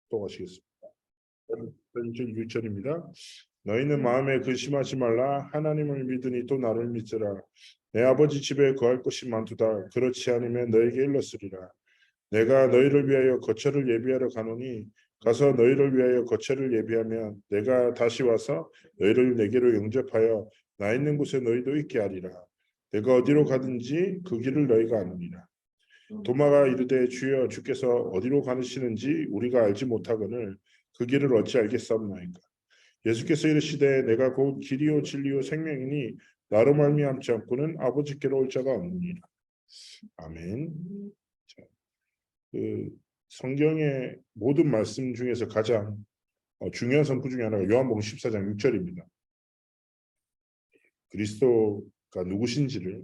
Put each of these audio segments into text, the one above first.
또 하시겠습니다. 6절입니다. 너희는 마음에 근심하지 말라. 하나님을 믿으니 또 나를 믿으라. 내 아버지 집에 거할 것이 많도다. 그렇지 않으면 너에게 일렀으리라. 내가 너희를 위하여 거처를 예비하러 가노니 가서 너희를 위하여 거처를 예비하면 내가 다시 와서 너희를 내게로 영접하여 나 있는 곳에 너희도 있게 하리라. 내가 어디로 가든지 그 길을 너희가 아느니라. 도마가 이르되 주여 주께서 어디로 가시는지 우리가 알지 못하거늘 그 길을 어찌 알겠사옵나이까. 예수께서 이르시되 내가 곧 길이요 진리요 생명이니 나로 말미암지 않고는 아버지께로 올 자가 없느니라. 아멘. 자, 성경의 모든 말씀 중에서 가장 중요한 선구 중에 하나가 요한복음 14장 6절입니다. 그리스도가 누구신지를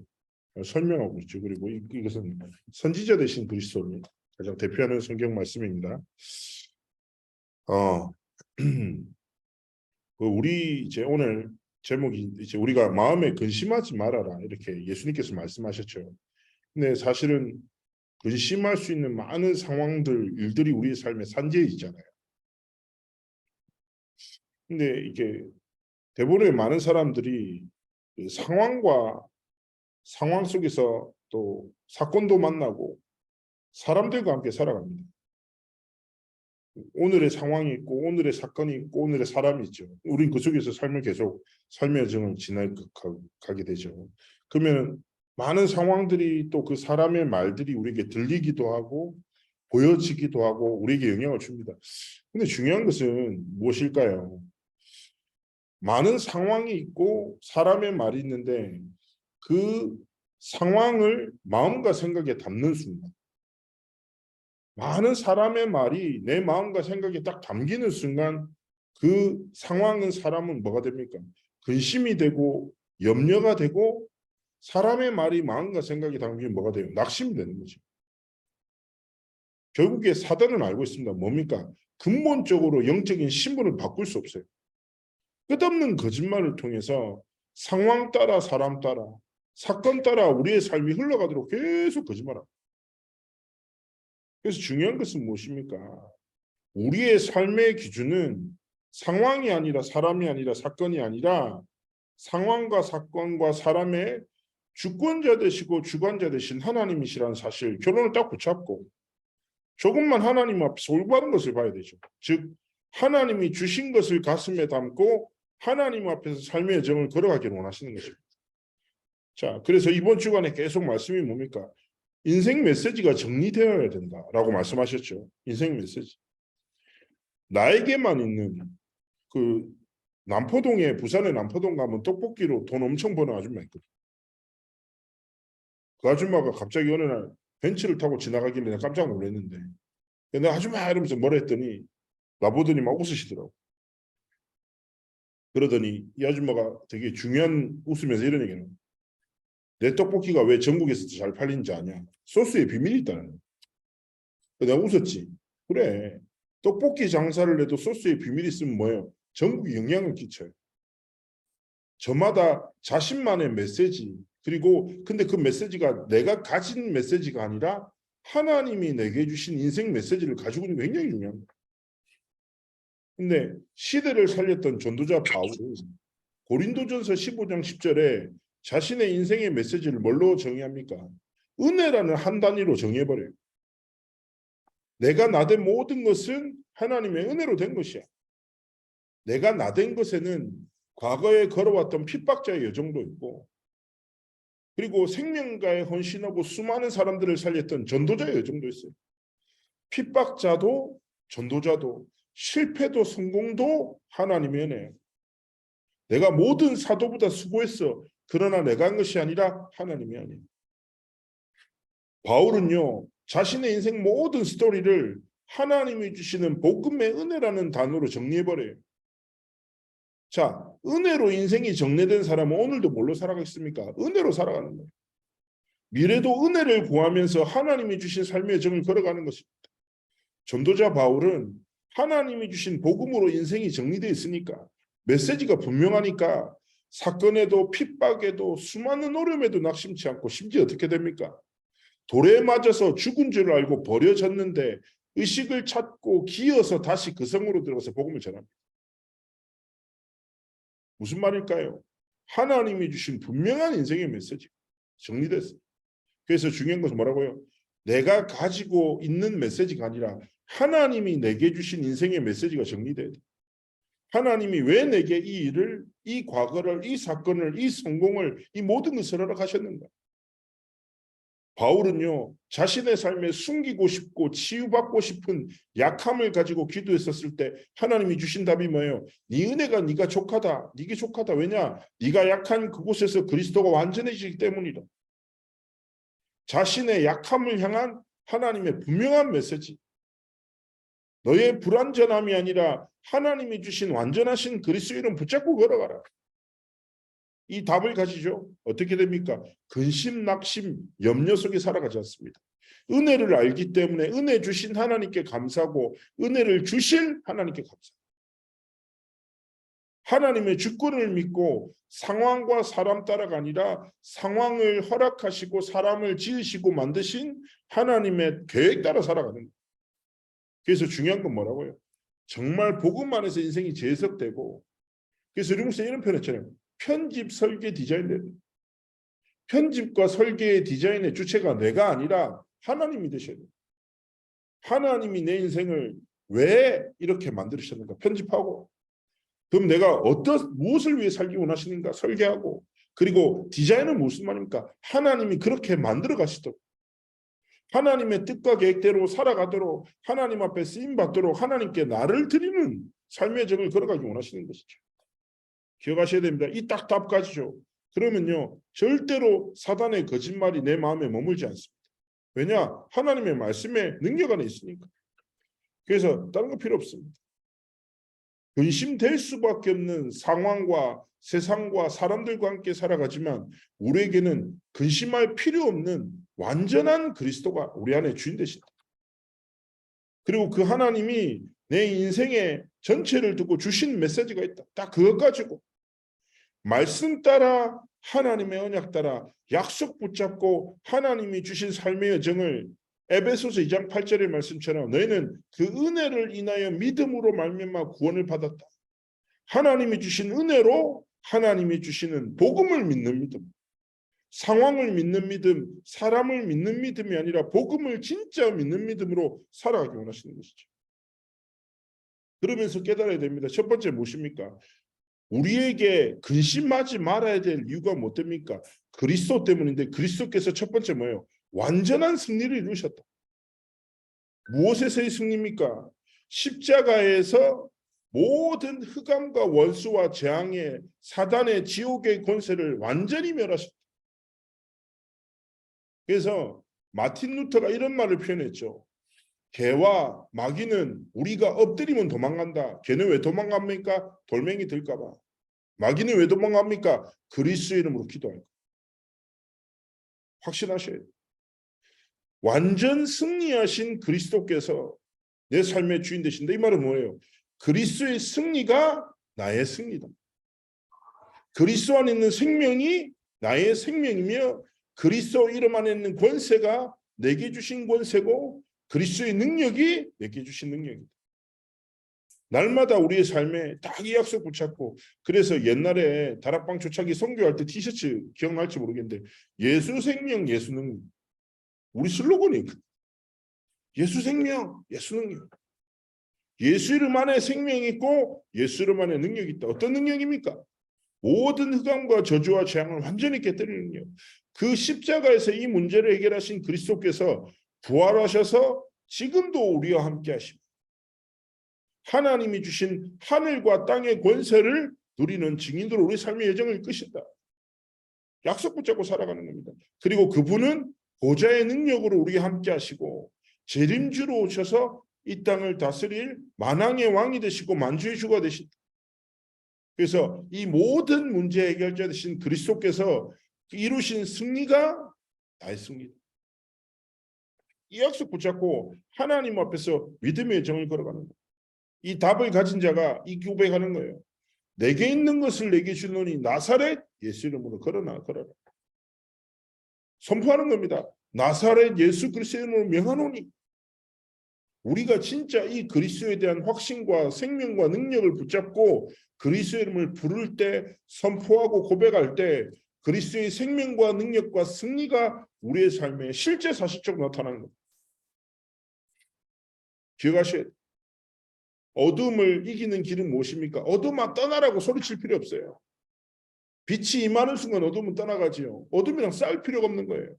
설명하고 있죠. 그리고 이것은 선지자 되신 그리스도를 가장 대표하는 성경 말씀입니다. 우리 이제 오늘 제목이 이제 우리가 마음에 근심하지 말아라 이렇게 예수님께서 말씀하셨죠. 근데 사실은 근심할 수 있는 많은 상황들, 일들이 우리의 삶에 산재해 있잖아요. 근데 이게 대부분의 많은 사람들이 상황 속에서 또 사건도 만나고 사람들과 함께 살아갑니다. 오늘의 상황이 있고 오늘의 사건이 있고 오늘의 사람이 있죠. 우린 그 속에서 삶을 계속 삶의 여정을 지나가게 되죠. 그러면 많은 상황들이 또 그 사람의 말들이 우리에게 들리기도 하고 보여지기도 하고 우리에게 영향을 줍니다. 근데 중요한 것은 무엇일까요? 많은 상황이 있고 사람의 말이 있는데 그 상황을 마음과 생각에 담는 순간, 많은 사람의 말이 내 마음과 생각에 딱 담기는 순간 그 상황은 사람은 뭐가 됩니까? 근심이 되고 염려가 되고 사람의 말이 마음과 생각에 담기면 뭐가 돼요? 낙심이 되는 거죠. 결국에 사단은 알고 있습니다. 뭡니까? 근본적으로 영적인 신분을 바꿀 수 없어요. 끝없는 거짓말을 통해서 상황 따라 사람 따라 사건 따라 우리의 삶이 흘러가도록 계속 거짓말합니다. 그래서 중요한 것은 무엇입니까? 우리의 삶의 기준은 상황이 아니라 사람이 아니라 사건이 아니라 상황과 사건과 사람의 주권자 되시고 주관자 되신 하나님이시라는 사실, 결론을 딱 붙잡고 조금만 하나님 앞에서 올바른 것을 봐야 되죠. 즉 하나님이 주신 것을 가슴에 담고 하나님 앞에서 삶의 여정을 걸어가기를 원하시는 것입니다. 자, 그래서 이번 주간에 계속 말씀이 뭡니까? 인생 메시지가 정리되어야 된다라고 말씀하셨죠. 인생 메시지. 나에게만 있는 그 남포동에, 부산의 남포동 가면 떡볶이로 돈 엄청 버는 아줌마 있거든. 그 아줌마가 갑자기 어느 날 벤츠를 타고 지나가길래 내가 깜짝 놀랐는데, 내가 아줌마 이러면서 뭐라 했더니 나보더니 막 웃으시더라고. 그러더니 이 아줌마가 되게 중요한, 웃으면서 이런 얘기는, 내 떡볶이가 왜 전국에서 잘 팔리는지 아냐? 소스에 비밀이 있다는 거야. 내가 웃었지. 그래, 떡볶이 장사를 해도 소스에 비밀이 있으면 뭐예요? 전국에 영향을 끼쳐요. 저마다 자신만의 메시지, 그리고 근데 그 메시지가 내가 가진 메시지가 아니라 하나님이 내게 주신 인생 메시지를 가지고 있는 게 굉장히 중요합니다. 근데 시대를 살렸던 전도자 바울은 고린도전서 15장 10절에 자신의 인생의 메시지를 뭘로 정의합니까? 은혜라는 한 단위로 정의해버려요. 내가 나된 모든 것은 하나님의 은혜로 된 것이야. 내가 나된 것에는 과거에 걸어왔던 핍박자의 여정도 있고, 그리고 생명가에 헌신하고 수많은 사람들을 살렸던 전도자의 여정도 있어요. 핍박자도 전도자도 실패도 성공도 하나님의 은혜예요. 내가 모든 사도보다 수고했어. 그러나 내가 한 것이 아니라 하나님이 아니에요. 바울은요, 자신의 인생 모든 스토리를 하나님이 주시는 복음의 은혜라는 단어로 정리해버려요. 자, 은혜로 인생이 정리된 사람은 오늘도 뭘로 살아가겠습니까? 은혜로 살아가는 거예요. 미래도 은혜를 구하면서 하나님이 주신 삶의 여정을 걸어가는 것입니다. 전도자 바울은 하나님이 주신 복음으로 인생이 정리되어 있으니까, 메시지가 분명하니까 사건에도 핍박에도 수많은 어려움에도 낙심치 않고, 심지어 어떻게 됩니까? 돌에 맞아서 죽은 줄 알고 버려졌는데 의식을 찾고 기어서 다시 그 성으로 들어가서 복음을 전합니다. 무슨 말일까요? 하나님이 주신 분명한 인생의 메시지 정리됐어요. 그래서 중요한 것은 뭐라고요? 내가 가지고 있는 메시지가 아니라 하나님이 내게 주신 인생의 메시지가 정리돼야 돼. 하나님이 왜 내게 이 일을, 이 과거를, 이 사건을, 이 성공을, 이 모든 것을 허락하셨는가? 바울은요, 자신의 삶에 숨기고 싶고 치유받고 싶은 약함을 가지고 기도했었을 때 하나님이 주신 답이 뭐예요? 네 은혜가 네가 족하다. 네게 족하다. 왜냐? 네가 약한 그곳에서 그리스도가 완전해지기 때문이다. 자신의 약함을 향한 하나님의 분명한 메시지. 너의 불완전함이 아니라 하나님이 주신 완전하신 그리스도의 이름 붙잡고 걸어가라. 이 답을 가지죠. 어떻게 됩니까? 근심, 낙심, 염려 속에 살아가지 않습니다. 은혜를 알기 때문에 은혜 주신 하나님께 감사하고 은혜를 주실 하나님께 감사합니다. 하나님의 주권을 믿고 상황과 사람 따라가 아니라 상황을 허락하시고 사람을 지으시고 만드신 하나님의 계획 따라 살아가는 거예요. 그래서 중요한 건 뭐라고요? 정말 복음 안에서 인생이 재해석되고, 그래서 우리무서 이런 표현했잖아요. 편집, 설계, 디자인. 편집과 설계의 디자인의 주체가 내가 아니라 하나님이 되셔야 돼요. 하나님이 내 인생을 왜 이렇게 만드셨는가 편집하고, 그럼 내가 무엇을 위해 살기 원하시는가 설계하고, 그리고 디자인은 무슨 말입니까? 하나님이 그렇게 만들어 가시도록, 하나님의 뜻과 계획대로 살아가도록, 하나님 앞에 쓰임받도록 하나님께 나를 드리는 삶의 정을 걸어가기 원하시는 것이죠. 기억하셔야 됩니다. 이 딱 답까지죠. 그러면요, 절대로 사단의 거짓말이 내 마음에 머물지 않습니다. 왜냐? 하나님의 말씀에 능력 안에 있으니까. 그래서 다른 거 필요 없습니다. 근심될 수밖에 없는 상황과 세상과 사람들과 함께 살아가지만 우리에게는 근심할 필요 없는 완전한 그리스도가 우리 안에 주인 되신다. 그리고 그 하나님이 내 인생의 전체를 두고 주신 메시지가 있다. 딱 그것 가지고 말씀 따라 하나님의 언약 따라 약속 붙잡고 하나님이 주신 삶의 여정을 에베소서 2장 8절의 말씀처럼 너희는 그 은혜를 인하여 믿음으로 말미암아 구원을 받았다. 하나님이 주신 은혜로 하나님이 주시는 복음을 믿는 믿음, 상황을 믿는 믿음, 사람을 믿는 믿음이 아니라 복음을 진짜 믿는 믿음으로 살아가기 원하시는 것이죠. 그러면서 깨달아야 됩니다. 첫 번째 무엇입니까? 우리에게 근심하지 말아야 될 이유가 뭐 됩니까? 그리스도 때문인데, 그리스도께서 첫 번째 뭐예요? 완전한 승리를 이루셨다. 무엇에서의 승리입니까? 십자가에서 모든 흑암과 원수와 재앙의 사단의 지옥의 권세를 완전히 멸하셨다. 그래서 마틴 루터가 이런 말을 표현했죠. 개와 마귀는 우리가 엎드리면 도망간다. 개는 왜 도망갑니까? 돌멩이 들까 봐. 마귀는 왜 도망갑니까? 그리스도의 이름으로 기도할 거예요. 확신하셔야 돼요. 완전 승리하신 그리스도께서 내 삶의 주인 되신다. 이 말은 뭐예요? 그리스도의 승리가 나의 승리다. 그리스도 안에 있는 생명이 나의 생명이며 그리스도 이름 안에 있는 권세가 내게 주신 권세고 그리스도의 능력이 내게 주신 능력이다. 날마다 우리의 삶에 딱 이 약속 붙잡고, 그래서 옛날에 다락방 초창기 선교할 때 티셔츠 기억날지 모르겠는데 예수 생명 예수 능력, 우리 슬로건이 예수 생명 예수 능력. 예수 이름 안에 생명이 있고 예수 이름 안에 능력이 있다. 어떤 능력입니까? 모든 흑암과 저주와 재앙을 완전히 깨뜨리는 능력. 그 십자가에서 이 문제를 해결하신 그리스도께서 부활하셔서 지금도 우리와 함께 하십니다. 하나님이 주신 하늘과 땅의 권세를 누리는 증인으로 우리 삶의 여정을 이끄신다. 약속 붙잡고 살아가는 겁니다. 그리고 그분은 보좌의 능력으로 우리와 함께 하시고 재림주로 오셔서 이 땅을 다스릴 만왕의 왕이 되시고 만주의 주가 되신다. 그래서 이 모든 문제 해결자 되신 그리스도께서 이루신 승리가 나의 승리다. 이 약속 붙잡고 하나님 앞에서 믿음의 여정을 걸어가는 거예요. 이 답을 가진 자가 이 고백하는 거예요. 내게 있는 것을 내게 주노니 나사렛 예수 이름으로 걸어라. 선포하는 겁니다. 나사렛 예수 그리스도 이름으로 명하노니. 우리가 진짜 이 그리스도에 대한 확신과 생명과 능력을 붙잡고 그리스도의 이름을 부를 때, 선포하고 고백할 때 그리스도의 생명과 능력과 승리가 우리의 삶에 실제 사실적으로 나타나는 겁니다. 기억하셔야 돼요. 어둠을 이기는 길은 무엇입니까? 어둠아 떠나라고 소리칠 필요 없어요. 빛이 임하는 순간 어둠은 떠나가지요. 어둠이랑 싸울 필요가 없는 거예요.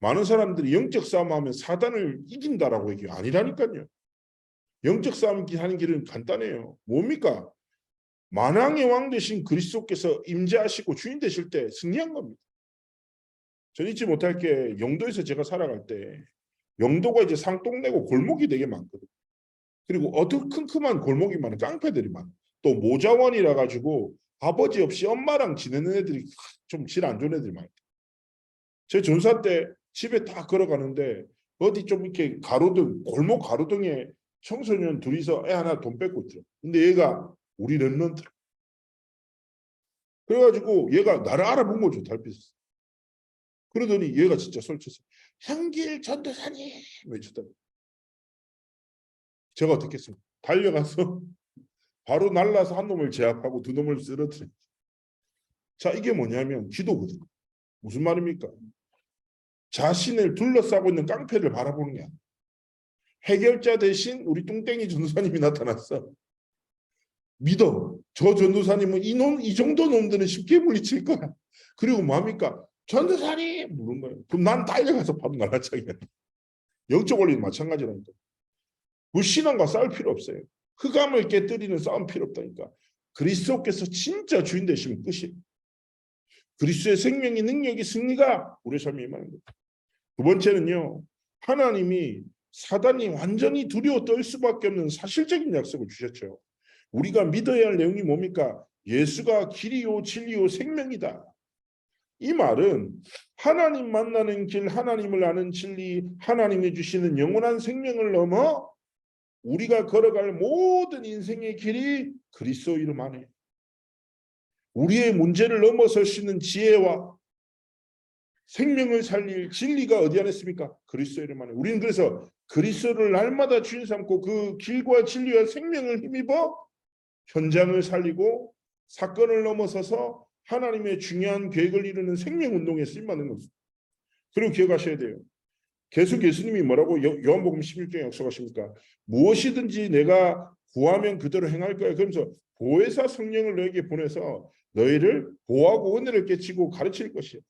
많은 사람들이 영적 싸움하면 사단을 이긴다라고 얘기해요. 아니라니까요. 영적 싸움 하는 길은 간단해요. 뭡니까? 만왕의 왕 되신 그리스도께서 임재하시고 주인 되실 때 승리한 겁니다. 전 잊지 못할 게 영도에서 제가 살아갈 때 영도가 이제 상동네고 골목이 되게 많거든요. 그리고 어두컴컴한 골목이 많은 깡패들이 많아요. 또 모자원이라 가지고 아버지 없이 엄마랑 지내는 애들이 좀 질 안 좋은 애들이 많아요. 제 전사 때 집에 다 걸어가는데 어디 좀 이렇게 가로등 골목 가로등에 청소년 둘이서 애 하나 돈 뺏고 있더라고. 근데 얘가 우리 랩런트. 그래가지고 얘가 나를 알아본 거죠. 달빛에서. 그러더니 얘가 진짜 솔직했어. 향길 전도사님 외쳤다. 제가 어떻게 했습니까? 달려가서 바로 날라서 한 놈을 제압하고 두 놈을 쓰러뜨려. 자, 이게 뭐냐면 기도거든요. 무슨 말입니까? 자신을 둘러싸고 있는 깡패를 바라보는 게 아니야. 해결자 대신 우리 뚱땡이 전도사님이 나타났어. 믿어. 저 전도사님은 이 정도 놈들은 쉽게 물리칠 거야. 그리고 뭡니까? 전도사님! 물은 거예요. 그럼 난 달려가서 바로 날라차게. 영적 원리는 마찬가지라니까. 불신앙과 싸울 필요 없어요. 흑암을 깨뜨리는 싸움 필요 없다니까. 그리스도께서 진짜 주인 되시면 끝이에요. 그리스도의 생명이 능력이 승리가 우리 삶에 임하는 거예요. 두 번째는요. 하나님이 사단이 완전히 두려워 떨 수밖에 없는 사실적인 약속을 주셨죠. 우리가 믿어야 할 내용이 뭡니까? 예수가 길이요 진리요 생명이다. 이 말은 하나님 만나는 길, 하나님을 아는 진리, 하나님이 주시는 영원한 생명을 넘어 우리가 걸어갈 모든 인생의 길이 그리스도 이름 안에 우리의 문제를 넘어설 수 있는 지혜와 생명을 살릴 진리가 어디 안에 있습니까? 그리스도 이름 안에. 우리는 그래서 그리스도를 날마다 주인 삼고 그 길과 진리와 생명을 힘입어 현장을 살리고 사건을 넘어서서 하나님의 중요한 계획을 이루는 생명운동에 쓰임받는 것입니다. 그리고 기억하셔야 돼요. 계속 예수님이 뭐라고 요한복음 16장에 약속하십니까? 무엇이든지 내가 구하면 그대로 행할 거야. 그러면서 보혜사 성령을 너에게 보내서 너희를 보호하고 은혜를 깨치고 가르칠 것이야.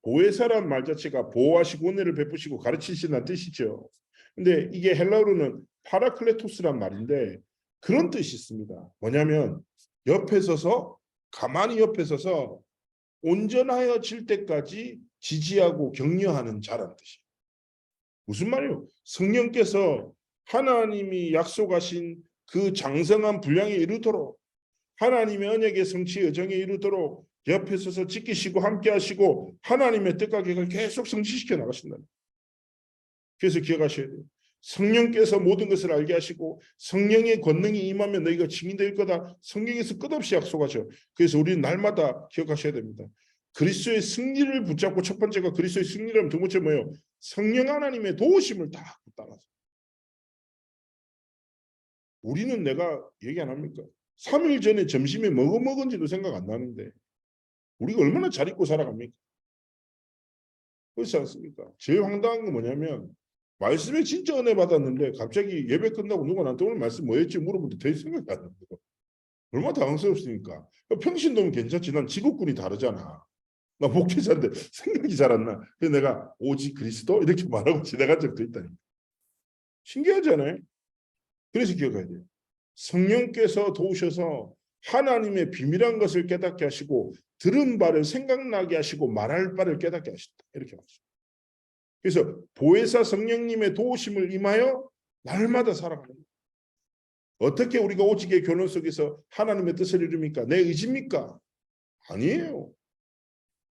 보혜사란 말 자체가 보호하시고 은혜를 베푸시고 가르치신다는 뜻이죠. 근데 이게 헬라어로는 파라클레토스란 말인데 그런 뜻이 있습니다. 뭐냐면 옆에 서서 가만히 옆에 서서 온전하여질 때까지 지지하고 격려하는 자라는 뜻이에요. 무슨 말이에요? 성령께서 하나님이 약속하신 그 장성한 분량에 이르도록 하나님의 언약의 성취 여정에 이르도록 옆에 서서 지키시고 함께 하시고 하나님의 뜻과 계획을 계속 성취시켜 나가신다. 그래서 기억하셔야 돼요. 성령께서 모든 것을 알게 하시고 성령의 권능이 임하면 너희가 증인될 거다. 성령에서 끝없이 약속하죠. 그래서 우리는 날마다 기억하셔야 됩니다. 그리스도의 승리를 붙잡고 첫 번째가 그리스도의 승리라면 두 번째 뭐예요? 성령 하나님의 도우심을 다 따라서. 우리는 내가 얘기 안 합니까? 3일 전에 점심에 뭐 먹은지도 생각 안 나는데 우리가 얼마나 잘 입고 살아갑니까? 그렇지 않습니까? 제일 황당한 건 뭐냐면 말씀에 진짜 은혜 받았는데 갑자기 예배 끝나고 누가 나한테 오늘 말씀 뭐였지 물어보는데 될 생각이 안 나요. 얼마나 당황스럽습니까? 평신도면 괜찮지. 난 직업군이 다르잖아. 나 목회자인데 생각이 잘 안 나. 그래서 내가 오직 그리스도 이렇게 말하고 지나간 적도 있다니까. 신기하잖아요. 그래서 기억해야 돼요. 성령께서 도우셔서 하나님의 비밀한 것을 깨닫게 하시고 들은 바를 생각나게 하시고 말할 바를 깨닫게 하신다. 이렇게 말씀. 그래서 보혜사 성령님의 도우심을 임하여 날마다 살아가는 거예요. 어떻게 우리가 오직의 결론 속에서 하나님의 뜻을 이룹니까? 내 의지입니까? 아니에요.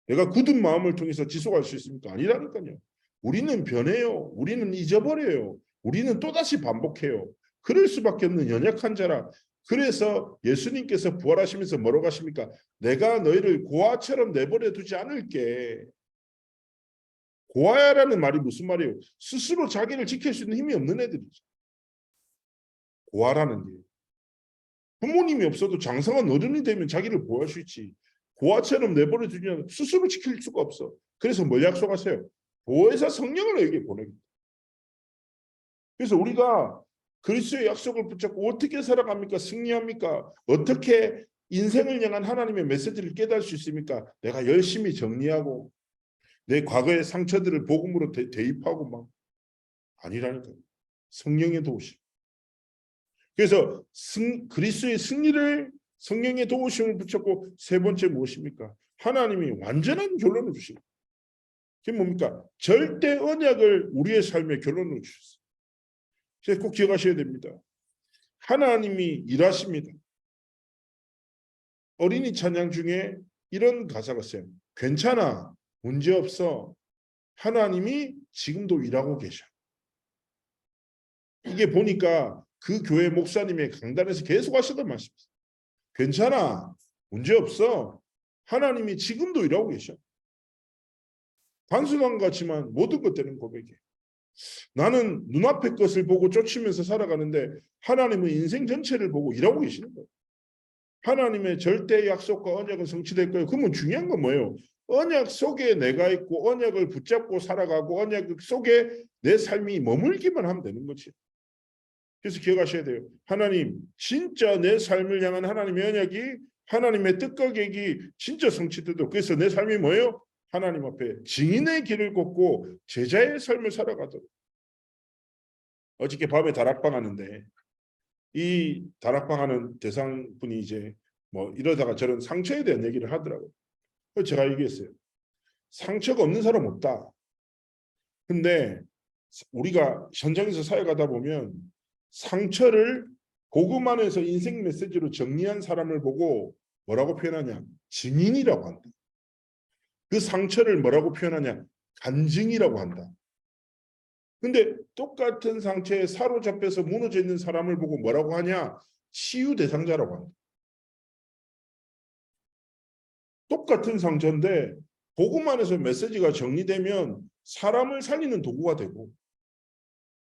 내가 굳은 마음을 통해서 지속할 수 있습니까? 아니라니까요. 우리는 변해요. 우리는 잊어버려요. 우리는 또다시 반복해요. 그럴 수밖에 없는 연약한 자라. 그래서 예수님께서 부활하시면서 뭐라고 하십니까? 내가 너희를 고아처럼 내버려 두지 않을게. 고아야라는 말이 무슨 말이에요? 스스로 자기를 지킬 수 있는 힘이 없는 애들이죠. 고아라는 게. 부모님이 없어도 장성한 어른이 되면 자기를 보호할 수 있지. 고아처럼 내버려 두면 스스로 지킬 수가 없어. 그래서 뭘 약속하세요? 보혜사 성령을 너에게 보내겠다. 그래서 우리가 그리스도의 약속을 붙잡고 어떻게 살아갑니까? 승리합니까? 어떻게 인생을 향한 하나님의 메시지를 깨달을 수 있습니까? 내가 열심히 정리하고 내 과거의 상처들을 복음으로 대입하고 막 아니라니까요. 성령의 도우심. 그래서 그리스도의 승리를 성령의 도우심을 붙잡고 세 번째 무엇입니까? 하나님이 완전한 결론을 주십니다. 그게 뭡니까? 절대 언약을 우리의 삶의 결론으로 주셨어요. 그래서 꼭 기억하셔야 됩니다. 하나님이 일하십니다. 어린이 찬양 중에 이런 가사가 있어요. 괜찮아, 문제없어. 하나님이 지금도 일하고 계셔. 이게 보니까 그 교회 목사님의 강단에서 계속 하시던 말씀이에요. 괜찮아, 문제없어. 하나님이 지금도 일하고 계셔. 단순한 것 같지만 모든 것 되는 고백이에요. 나는 눈앞의 것을 보고 쫓으면서 살아가는데 하나님은 인생 전체를 보고 일하고 계시는 거예요. 하나님의 절대 약속과 언약은 성취될 거예요. 그러면 중요한 건 뭐예요? 언약 속에 내가 있고 언약을 붙잡고 살아가고 언약 속에 내 삶이 머물기만 하면 되는 거지. 그래서 기억하셔야 돼요. 하나님, 진짜 내 삶을 향한 하나님의 언약이 하나님의 뜻과 계획이 진짜 성취되도록. 그래서 내 삶이 뭐예요? 하나님 앞에 증인의 길을 걷고 제자의 삶을 살아가도록. 어저께 밤에 다락방 하는데 이 다락방 하는 대상분이 이제 뭐 이러다가 저런 상처에 대한 얘기를 하더라고요. 그래서 제가 얘기했어요. 상처가 없는 사람 없다. 근데 우리가 현장에서 살아가다 보면 상처를 복음 안에서 인생 메시지로 정리한 사람을 보고 뭐라고 표현하냐? 증인이라고 한다. 그 상처를 뭐라고 표현하냐? 간증이라고 한다. 근데 똑같은 상처에 사로잡혀서 무너져 있는 사람을 보고 뭐라고 하냐? 치유 대상자라고 한다. 똑같은 상처인데 복음 안에서 메시지가 정리되면 사람을 살리는 도구가 되고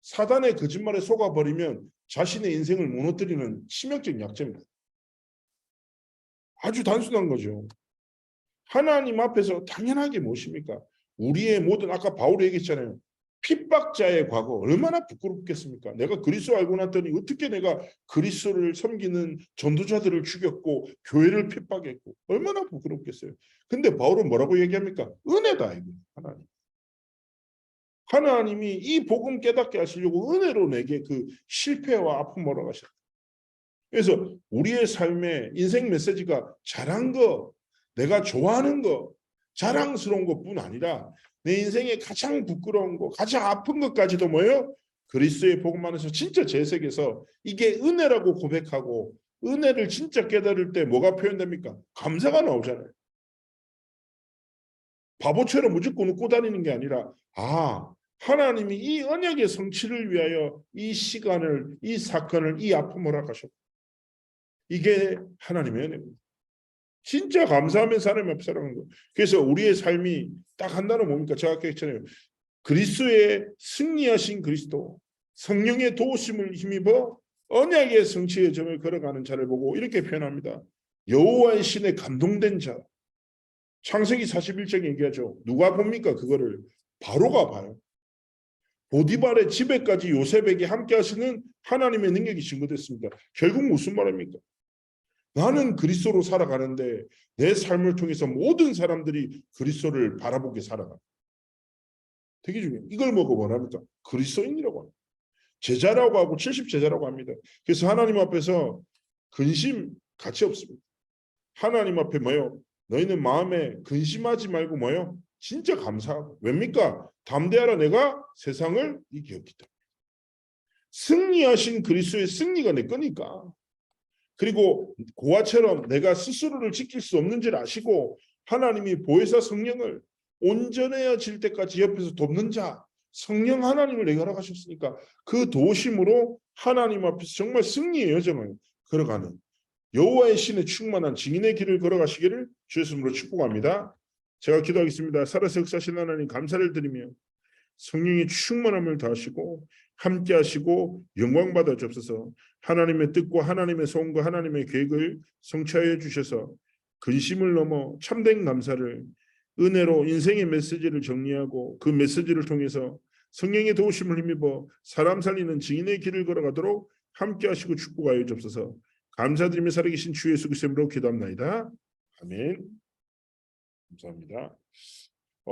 사단의 거짓말에 속아버리면 자신의 인생을 무너뜨리는 치명적 약점입니다. 아주 단순한 거죠. 하나님 앞에서 당연하게 무엇입니까? 우리의 모든 아까 바울이 얘기했잖아요. 핍박자의 과거 얼마나 부끄럽겠습니까? 내가 그리스도 알고 났더니 어떻게 내가 그리스도를 섬기는 전도자들을 죽였고 교회를 핍박했고 얼마나 부끄럽겠어요. 근데 바울은 뭐라고 얘기합니까? 은혜다 이거 하나님. 하나님이 이 복음 깨닫게 하시려고 은혜로 내게 그 실패와 아픔을 허락하셨다. 그래서 우리의 삶의 인생 메시지가 잘한 거, 내가 좋아하는 거, 자랑스러운 것뿐 아니라 내 인생에 가장 부끄러운 거, 가장 아픈 것까지도 뭐예요? 그리스도의 복음 안에서 진짜 재색에서 이게 은혜라고 고백하고 은혜를 진짜 깨달을 때 뭐가 표현됩니까? 감사가 나오잖아요. 바보처럼 무조건 웃고 다니는 게 아니라 하나님이 이 언약의 성취를 위하여 이 시간을, 이 사건을, 이 아픔을 허락하셨고 이게 하나님의 은혜입니다. 진짜 감사하면서 하나님 앞에 살아가는 거예요. 그래서 우리의 삶이 딱 한 단어 뭡니까? 제가 아까 했잖아요. 그리스도의 승리하신 그리스도, 성령의 도우심을 힘입어 언약의 성취의 점을 걸어가는 자를 보고 이렇게 표현합니다. 여호와의 신에 감동된 자. 창세기 41장 얘기하죠. 누가 봅니까? 그거를 바로가 봐요. 보디발의 집에까지 요셉에게 함께 하시는 하나님의 능력이 증거됐습니다. 결국 무슨 말입니까? 나는 그리스도로 살아가는데 내 삶을 통해서 모든 사람들이 그리스도를 바라보게 살아가. 되게 중요해요. 이걸 뭐고 뭐랍니까? 그리스도인이라고 합니다. 제자라고 하고 70제자라고 합니다. 그래서 하나님 앞에서 근심 가치 없습니다. 하나님 앞에 뭐요? 너희는 마음에 근심하지 말고 뭐요? 진짜 감사하고. 왜입니까? 담대하라 내가 세상을 이겼기 때문에. 승리하신 그리스도의 승리가 내 거니까. 그리고 고아처럼 내가 스스로를 지킬 수 없는 줄 아시고 하나님이 보혜사 성령을 온전해질 때까지 옆에서 돕는 자 성령 하나님을 내게 허락하셨으니까 그 도우심으로 하나님 앞에서 정말 승리의 여정을 걸어가는 여호와의 신에 충만한 증인의 길을 걸어가시기를 주의 이름으로 축복합니다. 제가 기도하겠습니다. 살아서 역사하신 하나님 감사를 드리며 성령의 충만함을 더하시고 함께 하시고 영광 받아 주옵소서. 하나님의 뜻과 하나님의 소원과 하나님의 계획을 성취하여 주셔서 근심을 넘어 참된 감사를 은혜로 인생의 메시지를 정리하고 그 메시지를 통해서 성령의 도우심을 힘입어 사람 살리는 증인의 길을 걸어가도록 함께 하시고 축복하여 주옵소서. 감사드리며 살아계신 주 예수 그리스도로 기도합나이다. 아멘. 감사합니다.